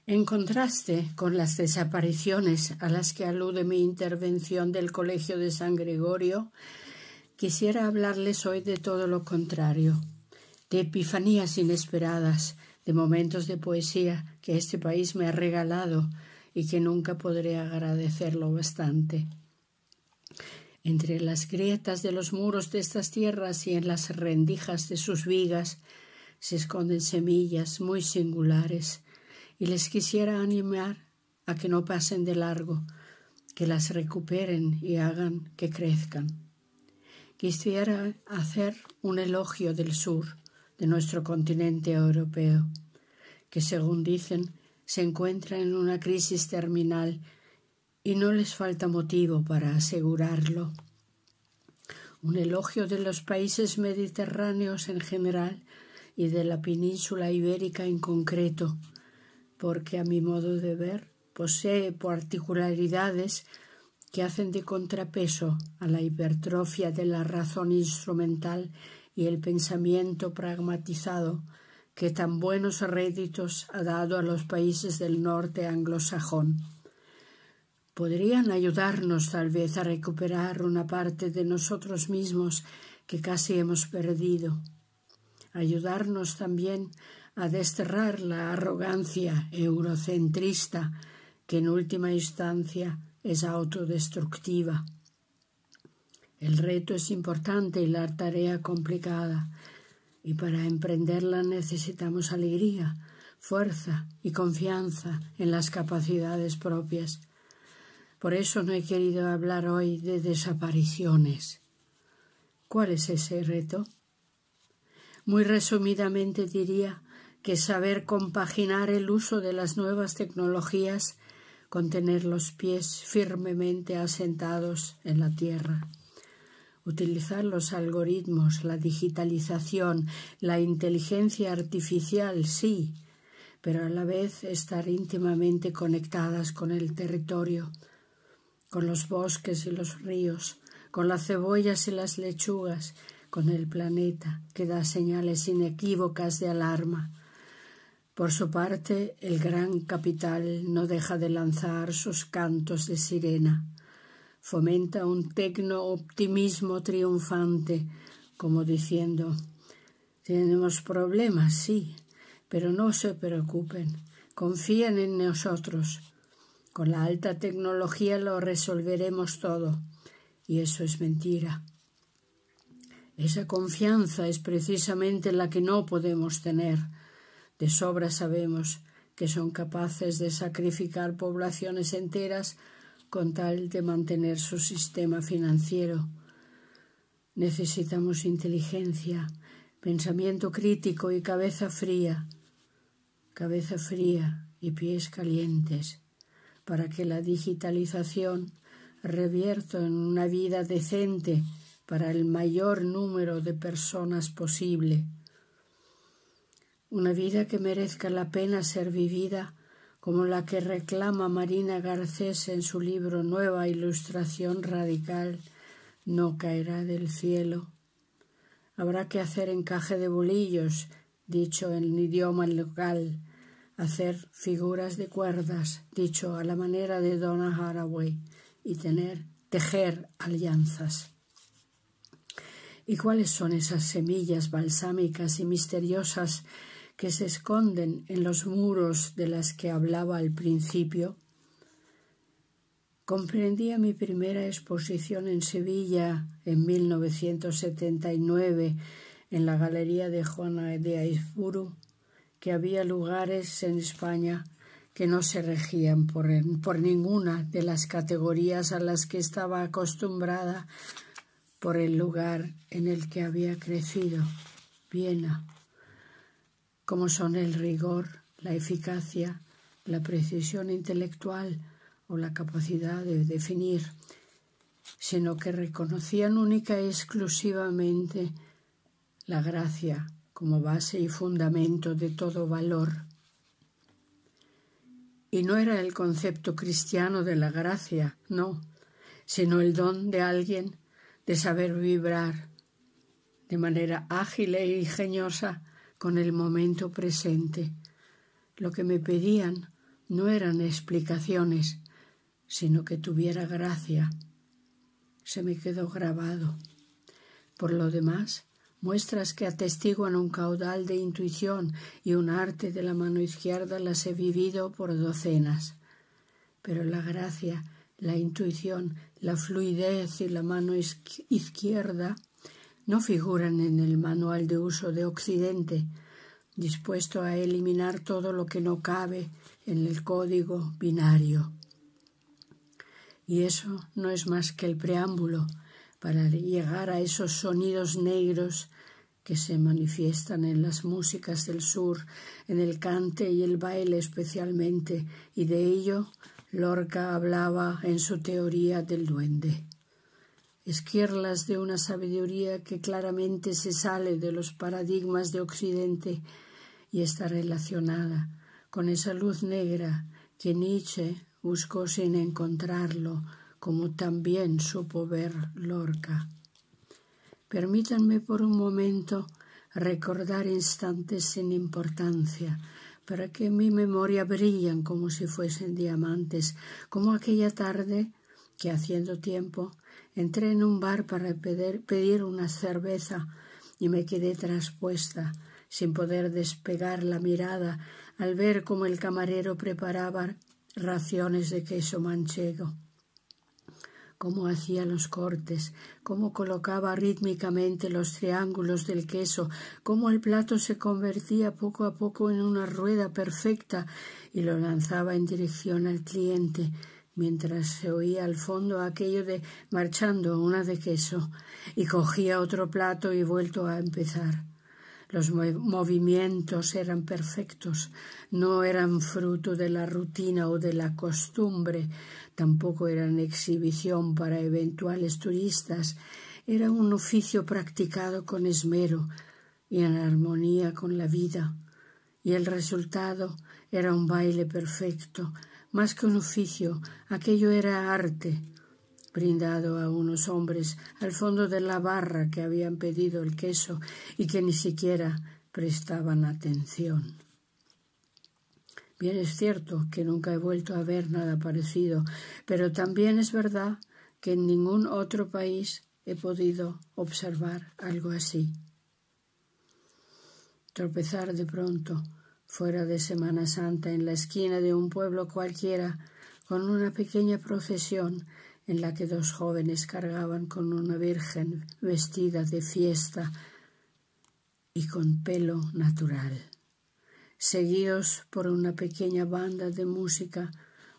En contraste con las desapariciones a las que alude mi intervención del Colegio de San Gregorio, quisiera hablarles hoy de todo lo contrario, de epifanías inesperadas, de momentos de poesía que este país me ha regalado y que nunca podré agradecerlo bastante. Entre las grietas de los muros de estas tierras y en las rendijas de sus vigas se esconden semillas muy singulares, y les quisiera animar a que no pasen de largo, que las recuperen y hagan que crezcan. Quisiera hacer un elogio del sur, de nuestro continente europeo, que según dicen se encuentra en una crisis terminal y no les falta motivo para asegurarlo. Un elogio de los países mediterráneos en general y de la península ibérica en concreto, porque a mi modo de ver posee particularidades que hacen de contrapeso a la hipertrofia de la razón instrumental y el pensamiento pragmatizado que tan buenos réditos ha dado a los países del norte anglosajón. Podrían ayudarnos tal vez a recuperar una parte de nosotros mismos que casi hemos perdido. Ayudarnos también a desterrar la arrogancia eurocentrista que en última instancia es autodestructiva. El reto es importante y la tarea complicada, y para emprenderla necesitamos alegría, fuerza y confianza en las capacidades propias. Por eso no he querido hablar hoy de desapariciones. ¿Cuál es ese reto? Muy resumidamente diría que saber compaginar el uso de las nuevas tecnologías con tener los pies firmemente asentados en la tierra. Utilizar los algoritmos, la digitalización, la inteligencia artificial, sí, pero a la vez estar íntimamente conectadas con el territorio, con los bosques y los ríos, con las cebollas y las lechugas, con el planeta que da señales inequívocas de alarma. Por su parte, el gran capital no deja de lanzar sus cantos de sirena. Fomenta un tecno-optimismo triunfante, como diciendo: tenemos problemas, sí, pero no se preocupen, confíen en nosotros. Con la alta tecnología lo resolveremos todo, y eso es mentira. Esa confianza es precisamente la que no podemos tener. De sobra sabemos que son capaces de sacrificar poblaciones enteras con tal de mantener su sistema financiero. Necesitamos inteligencia, pensamiento crítico y cabeza fría y pies calientes, para que la digitalización revierta en una vida decente para el mayor número de personas posible. Una vida que merezca la pena ser vivida, como la que reclama Marina Garcés en su libro Nueva Ilustración Radical, no caerá del cielo. Habrá que hacer encaje de bolillos, dicho en idioma local, hacer figuras de cuerdas, dicho a la manera de Donna Haraway, y tejer alianzas. ¿Y cuáles son esas semillas balsámicas y misteriosas que se esconden en los muros de las que hablaba al principio? Comprendía mi primera exposición en Sevilla en 1979 en la Galería de Juana de Aizpuru, que había lugares en España que no se regían por ninguna de las categorías a las que estaba acostumbrada por el lugar en el que había crecido, Viena, como son el rigor, la eficacia, la precisión intelectual o la capacidad de definir, sino que reconocían única y exclusivamente la gracia como base y fundamento de todo valor. Y no era el concepto cristiano de la gracia, no, sino el don de alguien de saber vibrar de manera ágil e ingeniosa con el momento presente. Lo que me pedían no eran explicaciones, sino que tuviera gracia. Se me quedó grabado. Por lo demás, muestras que atestiguan un caudal de intuición y un arte de la mano izquierda las he vivido por docenas. Pero la gracia, la intuición, la fluidez y la mano izquierda no figuran en el manual de uso de Occidente, dispuesto a eliminar todo lo que no cabe en el código binario. Y eso no es más que el preámbulo para llegar a esos sonidos negros que se manifiestan en las músicas del sur, en el cante y el baile especialmente, y de ello Lorca hablaba en su teoría del duende. Esquirlas de una sabiduría que claramente se sale de los paradigmas de Occidente y está relacionada con esa luz negra que Nietzsche buscó sin encontrarlo, como también supo ver Lorca. Permítanme por un momento recordar instantes sin importancia, para que en mi memoria brillan como si fuesen diamantes, como aquella tarde que, haciendo tiempo, entré en un bar para pedir una cerveza y me quedé traspuesta, sin poder despegar la mirada, al ver cómo el camarero preparaba raciones de queso manchego, cómo hacía los cortes, cómo colocaba rítmicamente los triángulos del queso, cómo el plato se convertía poco a poco en una rueda perfecta y lo lanzaba en dirección al cliente, mientras se oía al fondo aquello de marchando una de queso, y cogía otro plato y vuelto a empezar. Los movimientos eran perfectos, no eran fruto de la rutina o de la costumbre, tampoco eran exhibición para eventuales turistas, era un oficio practicado con esmero y en armonía con la vida, y el resultado era un baile perfecto, más que un oficio, aquello era arte, brindado a unos hombres al fondo de la barra que habían pedido el queso y que ni siquiera prestaban atención. Bien es cierto que nunca he vuelto a ver nada parecido, pero también es verdad que en ningún otro país he podido observar algo así. Tropezar de pronto, fuera de Semana Santa, en la esquina de un pueblo cualquiera, con una pequeña procesión en la que dos jóvenes cargaban con una virgen vestida de fiesta y con pelo natural, seguidos por una pequeña banda de música,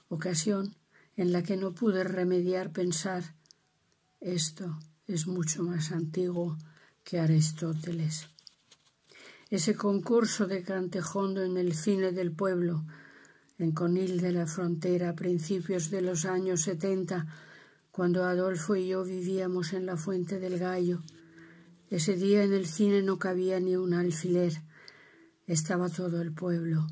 ocasión en la que no pude remediar pensar: esto es mucho más antiguo que Aristóteles. Ese concurso de cantejondo en el cine del pueblo, en Conil de la Frontera, a principios de los años 70, cuando Adolfo y yo vivíamos en la Fuente del Gallo. Ese día en el cine no cabía ni un alfiler, estaba todo el pueblo.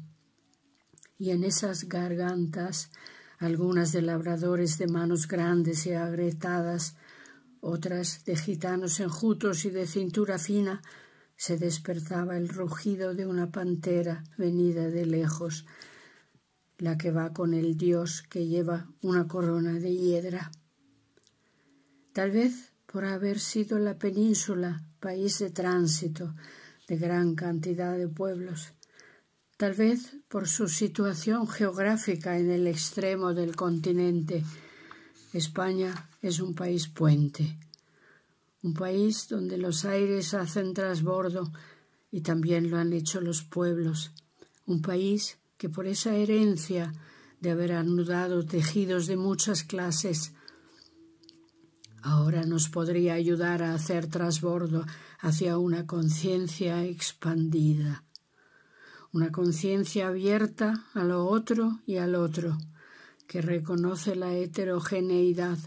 Y en esas gargantas, algunas de labradores de manos grandes y agrietadas, otras de gitanos enjutos y de cintura fina, se despertaba el rugido de una pantera venida de lejos, la que va con el dios que lleva una corona de hiedra. Tal vez por haber sido la península país de tránsito de gran cantidad de pueblos, tal vez por su situación geográfica en el extremo del continente, España es un país puente, un país donde los aires hacen trasbordo y también lo han hecho los pueblos, un país que por esa herencia de haber anudado tejidos de muchas clases, ahora nos podría ayudar a hacer trasbordo hacia una conciencia expandida, una conciencia abierta a lo otro y al otro, que reconoce la heterogeneidad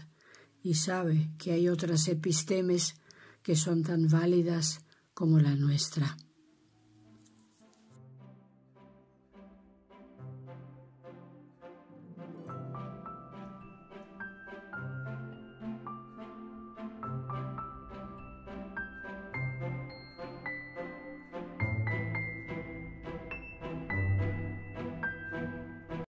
y sabe que hay otras epistemes que son tan válidas como la nuestra.